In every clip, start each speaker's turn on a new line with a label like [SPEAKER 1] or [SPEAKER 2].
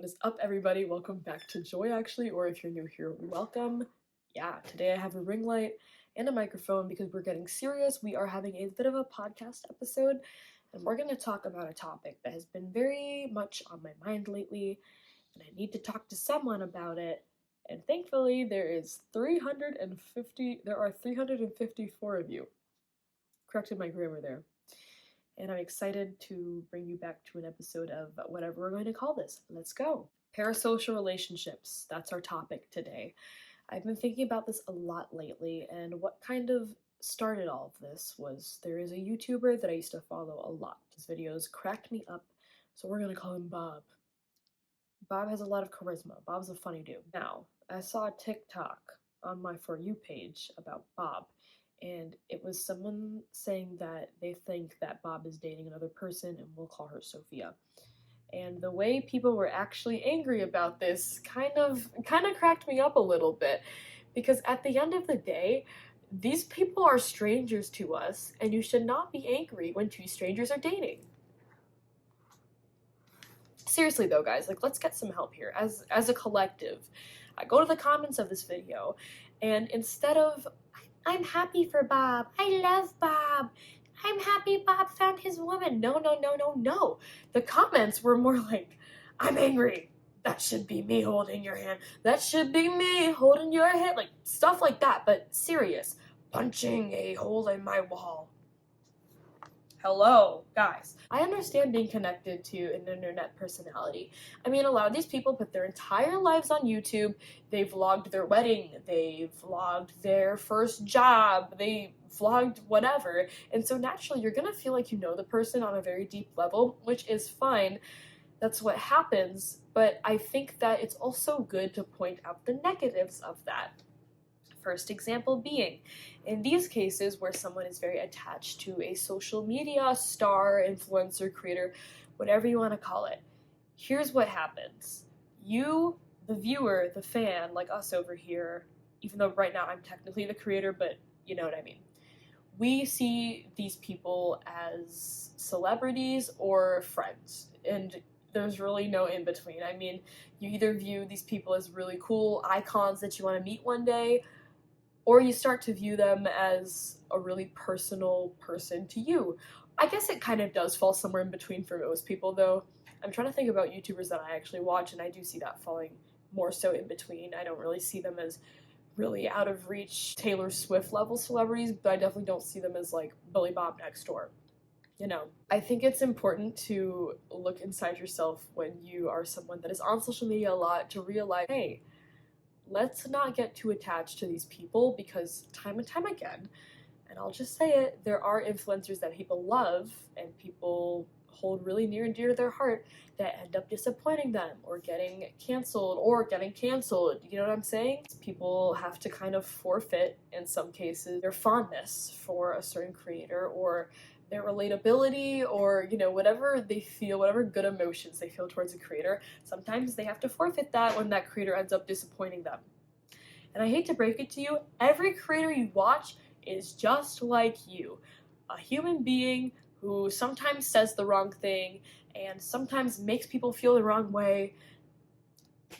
[SPEAKER 1] What is up, everybody? Welcome back to Joy, actually, or if you're new here, welcome. Yeah, today I have a ring light and a microphone because we're getting serious. We are having a bit of a podcast episode, and we're going to talk about a topic that has been very much on my mind lately, and I need to talk to someone about it. And thankfully, there are 354 of you. Corrected my grammar there. And I'm excited to bring you back to an episode of whatever we're going to call this. Let's go. Parasocial relationships. That's our topic today. I've been thinking about this a lot lately, and what kind of started all of this was there is a YouTuber that I used to follow a lot. His videos cracked me up, so we're going to call him Bob. Bob has a lot of charisma. Bob's a funny dude. Now, I saw a TikTok on my For You page about Bob, and it was someone saying that they think that Bob is dating another person, and we'll call her Sophia. And the way people were actually angry about this kind of cracked me up a little bit, because at the end of the day, these people are strangers to us, and you should not be angry when two strangers are dating. Seriously though, guys, let's get some help here as a collective. I go to the comments of this video, and instead of I'm happy for Bob, I love Bob, I'm happy Bob found his woman, no, the comments were more like, I'm angry, that should be me holding your hand, that should be me holding your hand, like stuff like that, but serious, punching a hole in my wall. Hello, guys. I understand being connected to an internet personality. I mean, a lot of these people put their entire lives on YouTube. They vlogged their wedding. They vlogged their first job. They vlogged whatever. And so naturally, you're going to feel like you know the person on a very deep level, which is fine. That's what happens. But I think that it's also good to point out the negatives of that. First example being, in these cases where someone is very attached to a social media star, influencer, creator, whatever you want to call it, here's what happens. You, the viewer, the fan, like us over here, even though right now I'm technically the creator, but you know what I mean. We see these people as celebrities or friends, and there's really no in between. I mean, you either view these people as really cool icons that you want to meet one day, or you start to view them as a really personal person to you. I guess it kind of does fall somewhere in between for most people, though. I'm trying to think about YouTubers that I actually watch, and I do see that falling more so in between. I don't really see them as really out of reach Taylor Swift level celebrities, but I definitely don't see them as like Billy Bob next door. You know, I think it's important to look inside yourself when you are someone that is on social media a lot to realize, hey, let's not get too attached to these people, because time and time again, and I'll just say it, there are influencers that people love and people hold really near and dear to their heart that end up disappointing them or getting canceled. You know what I'm saying? People have to kind of forfeit, in some cases, their fondness for a certain creator or their relatability, or you know, whatever they feel, whatever good emotions they feel towards a creator. Sometimes they have to forfeit that when that creator ends up disappointing them. And I hate to break it to you, every creator you watch is just like you, a human being who sometimes says the wrong thing and sometimes makes people feel the wrong way.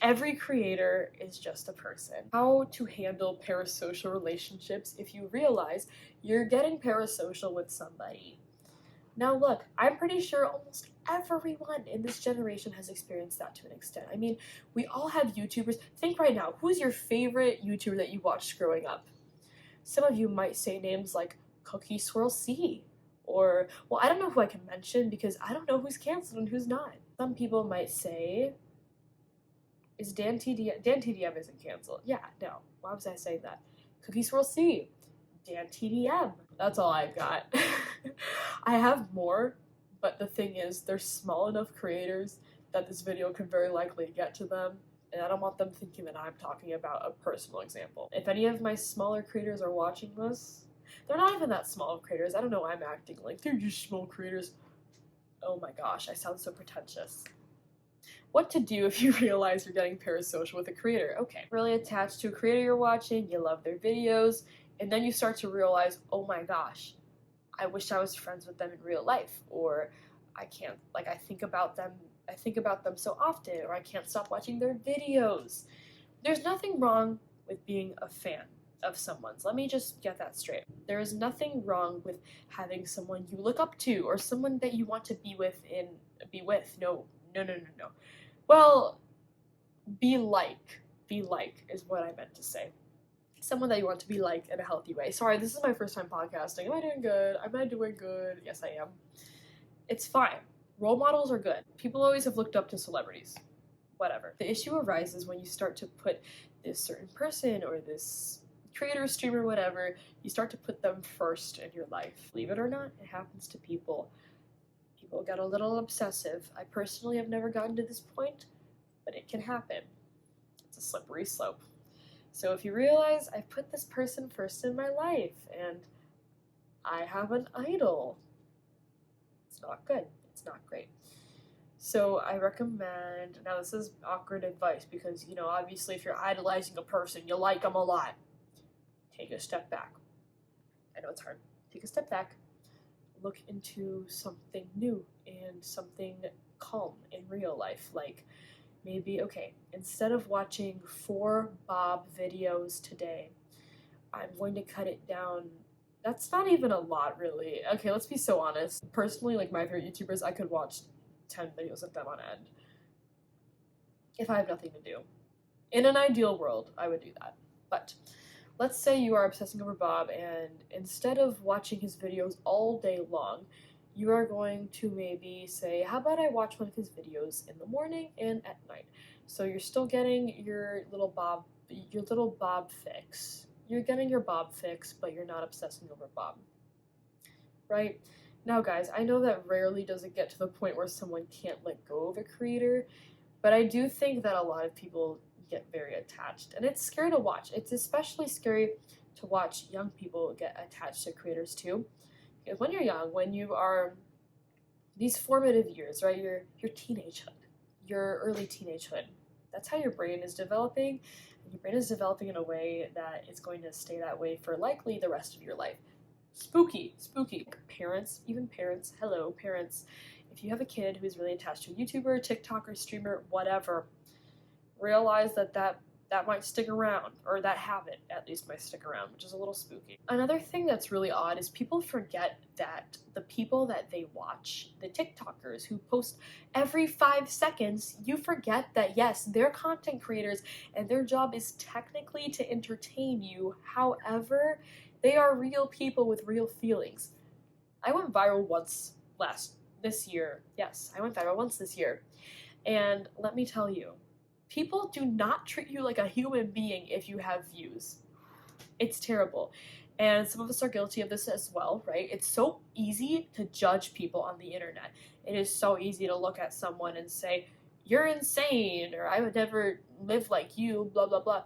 [SPEAKER 1] Every creator is just a person. How to handle parasocial relationships if you realize you're getting parasocial with somebody. Now look, I'm pretty sure almost everyone in this generation has experienced that to an extent. I mean, we all have YouTubers. Think right now, who's your favorite YouTuber that you watched growing up? Some of you might say names like Cookie Swirl C, or, well, I don't know who I can mention because I don't know who's canceled and who's not. Some people might say, is Dan TDM isn't canceled. Yeah, no, why was I saying that? Cookie Swirl C, Dan TDM. That's all I've got. I have more, but the thing is, they're small enough creators that this video could very likely get to them, and I don't want them thinking that I'm talking about a personal example. If any of my smaller creators are watching this, they're not even that small of creators. I don't know why I'm acting like they're just small creators. Oh my gosh, I sound so pretentious. What to do if you realize you're getting parasocial with a creator? Okay, really attached to a creator you're watching, you love their videos, and then you start to realize, oh my gosh, I wish I was friends with them in real life, or I can't, like, I think about them I think about them so often, or I can't stop watching their videos. There's nothing wrong with being a fan of someone's. Let me just get that straight. There is nothing wrong with having someone you look up to or someone that you want to be with. No, no, no, no, no. Well, be like is what I meant to say. Someone that you want to be like in a healthy way. Sorry, this is my first time podcasting. Am I doing good? Am I doing good? Yes, I am. It's fine. Role models are good. People always have looked up to celebrities. Whatever. The issue arises when you start to put this certain person or this creator, streamer, whatever, you start to put them first in your life. Believe it or not, it happens to people. People get a little obsessive. I personally have never gotten to this point, but it can happen. It's a slippery slope. So if you realize I've put this person first in my life and I have an idol, it's not good. It's not great. So I recommend, now this is awkward advice because, obviously if you're idolizing a person, you like them a lot. Take a step back. I know it's hard. Take a step back. Look into something new and something calm in real life. Like maybe, okay, instead of watching 4 Bob videos today, I'm going to cut it down. That's not even a lot, really. Okay, let's be so honest. Personally, like my favorite YouTubers, I could watch 10 videos of them on end if I have nothing to do. In an ideal world, I would do that. But let's say you are obsessing over Bob, and instead of watching his videos all day long, you are going to maybe say, how about I watch one of his videos in the morning and at night? So you're still getting your little Bob fix. You're getting your Bob fix, but you're not obsessing over Bob. Right? Now, guys, I know that rarely does it get to the point where someone can't let go of a creator, but I do think that a lot of people get very attached, and it's scary to watch. It's especially scary to watch young people get attached to creators too, because when you're young, when you are these formative years, right, your teenagehood, your early teenagehood, that's how your brain is developing, and your brain is developing in a way that it's going to stay that way for likely the rest of your life. Spooky. Parents, hello, parents. If you have a kid who's really attached to a YouTuber, TikToker, streamer, whatever, realize that might stick around, or that habit at least might stick around, which is a little spooky. Another thing that's really odd is people forget that the people that they watch, the TikTokers who post every 5 seconds, you forget that yes, they're content creators and their job is technically to entertain you. However, they are real people with real feelings. I went viral once this year. Yes, I went viral once this year. And let me tell you, people do not treat you like a human being if you have views. It's terrible. And some of us are guilty of this as well, right? It's so easy to judge people on the internet. It is so easy to look at someone and say, you're insane, or I would never live like you, blah, blah, blah.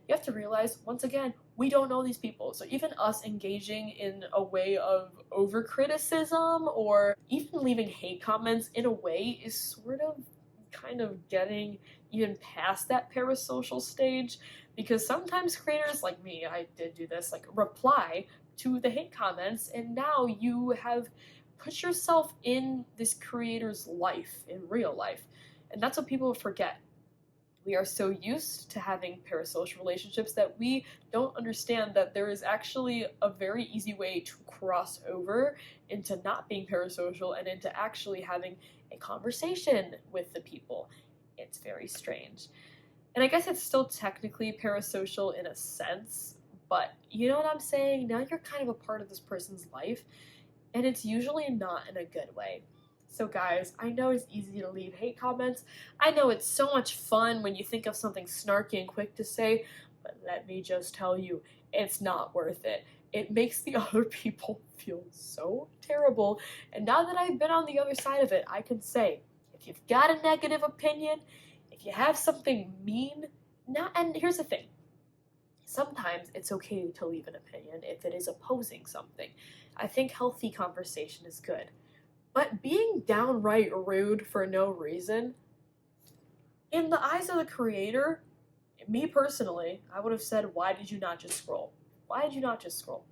[SPEAKER 1] You have to realize, once again, we don't know these people. So even us engaging in a way of over-criticism or even leaving hate comments in a way is sort of kind of getting even past that parasocial stage, because sometimes creators like me, I did do this, like reply to the hate comments, and now you have put yourself in this creator's life in real life, and that's what people forget. We are so used to having parasocial relationships that we don't understand that there is actually a very easy way to cross over into not being parasocial and into actually having a conversation with the people. It's very strange. And I guess it's still technically parasocial in a sense, but you know what I'm saying? Now you're kind of a part of this person's life, and it's usually not in a good way. So guys, I know it's easy to leave hate comments. I know it's so much fun when you think of something snarky and quick to say, but let me just tell you, it's not worth it. It makes the other people feel so terrible. And now that I've been on the other side of it, I can say, if you've got a negative opinion, if you have something mean, and here's the thing, sometimes it's okay to leave an opinion if it is opposing something. I think healthy conversation is good. But being downright rude for no reason, in the eyes of the creator, me personally, I would have said, why did you not just scroll? Why did you not just scroll?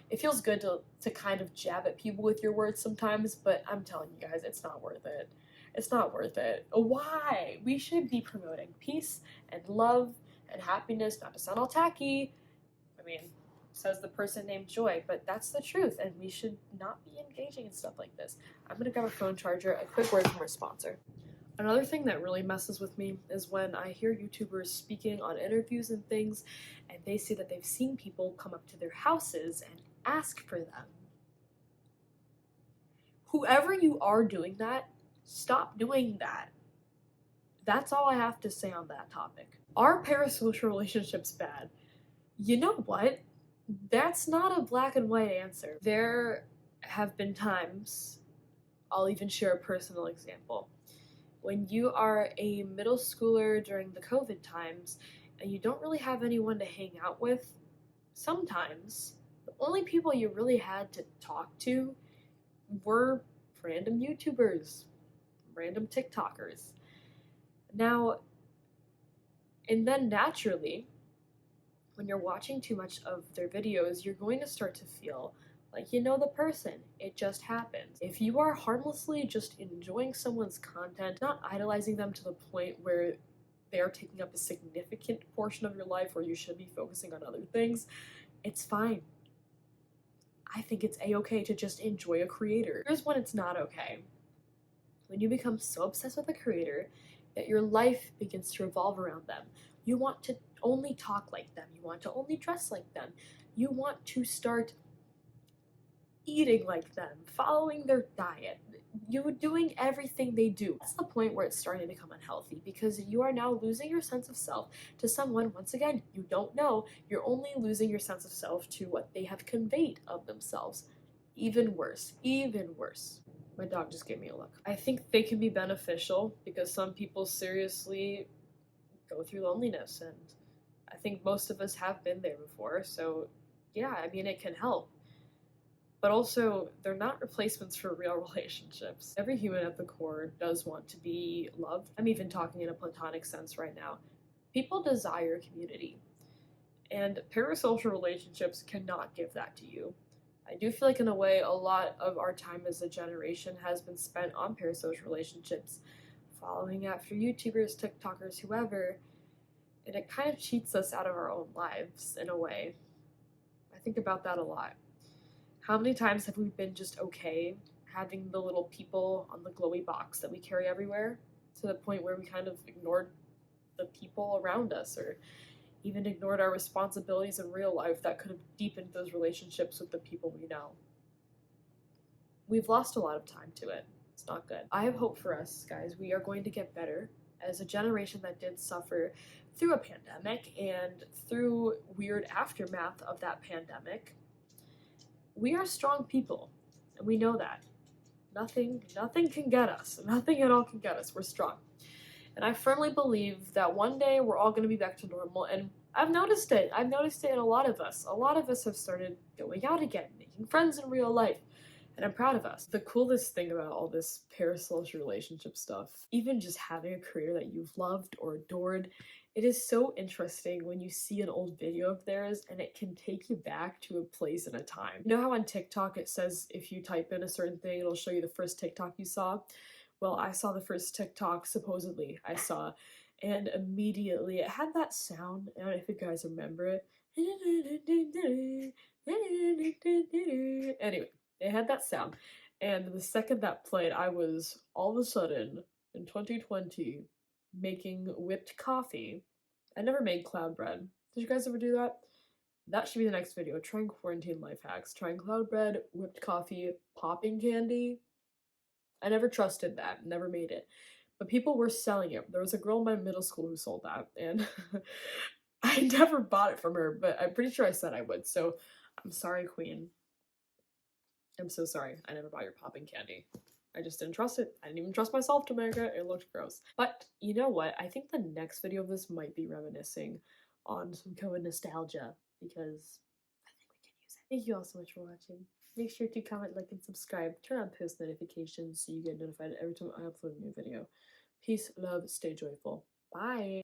[SPEAKER 1] It feels good to kind of jab at people with your words sometimes, but I'm telling you guys, it's not worth it. It's not worth it. Why? We should be promoting peace and love and happiness, not to sound all tacky. I mean, says the person named Joy, but that's the truth, and we should not be engaging in stuff like this. I'm gonna grab a phone charger, a quick word from our sponsor. Another thing that really messes with me is when I hear YouTubers speaking on interviews and things, and they say that they've seen people come up to their houses and ask for them. Whoever you are doing that, stop doing that. That's all I have to say on that topic. Are parasocial relationships bad? You know what? That's not a black and white answer. There have been times, I'll even share a personal example. When you are a middle schooler during the COVID times and you don't really have anyone to hang out with, sometimes the only people you really had to talk to were random YouTubers, random TikTokers. Now, and then naturally, when you're watching too much of their videos, you're going to start to feel like you know the person. It just happens. If you are harmlessly just enjoying someone's content, not idolizing them to the point where they are taking up a significant portion of your life where you should be focusing on other things, it's fine. I think it's a-okay to just enjoy a creator. Here's when it's not okay. When you become so obsessed with a creator that your life begins to revolve around them. You want to only talk like them. You want to only dress like them. You want to start eating like them, following their diet. You're doing everything they do. That's the point where it's starting to become unhealthy because you are now losing your sense of self to someone, once again, you don't know. You're only losing your sense of self to what they have conveyed of themselves. Even worse, even worse. My dog just gave me a look. I think they can be beneficial because some people seriously go through loneliness, and I think most of us have been there before, so yeah, I mean, it can help. But also, they're not replacements for real relationships. Every human at the core does want to be loved. I'm even talking in a platonic sense right now. People desire community, and parasocial relationships cannot give that to you. I do feel like, in a way, a lot of our time as a generation has been spent on parasocial relationships, following after YouTubers, TikTokers, whoever, and it kind of cheats us out of our own lives, in a way. I think about that a lot. How many times have we been just okay having the little people on the glowy box that we carry everywhere, to the point where we kind of ignored the people around us, or even ignored our responsibilities in real life that could have deepened those relationships with the people we know? We've lost a lot of time to it. It's not good. I have hope for us, guys. We are going to get better. As a generation that did suffer through a pandemic and through weird aftermath of that pandemic, we are strong people, and we know that. Nothing can get us. Nothing at all can get us. We're strong. And I firmly believe that one day we're all going to be back to normal, and I've noticed it. I've noticed it in a lot of us. A lot of us have started going out again, making friends in real life, and I'm proud of us. The coolest thing about all this parasocial relationship stuff, even just having a creator that you've loved or adored, it is so interesting when you see an old video of theirs and it can take you back to a place and a time. You know how on TikTok it says if you type in a certain thing, it'll show you the first TikTok you saw? Well, I saw the first TikTok, supposedly, I saw, and immediately it had that sound. I don't know if you guys remember it. Anyway, it had that sound. And the second that played, I was all of a sudden, in 2020, making whipped coffee. I never made cloud bread. Did you guys ever do that? That should be the next video. Trying quarantine life hacks. Trying cloud bread, whipped coffee, popping candy. I never trusted that, never made it. But people were selling it. There was a girl in my middle school who sold that, and I never bought it from her, but I'm pretty sure I said I would, so I'm sorry, Queen. I'm so sorry. I never bought your popping candy. I just didn't trust it. I didn't even trust myself to make it. It looked gross. But you know what? I think the next video of this might be reminiscing on some kind of nostalgia, because I think we can use it. Thank you all so much for watching. Make sure to comment, like, and subscribe. Turn on post notifications so you get notified every time I upload a new video. Peace, love, stay joyful. Bye!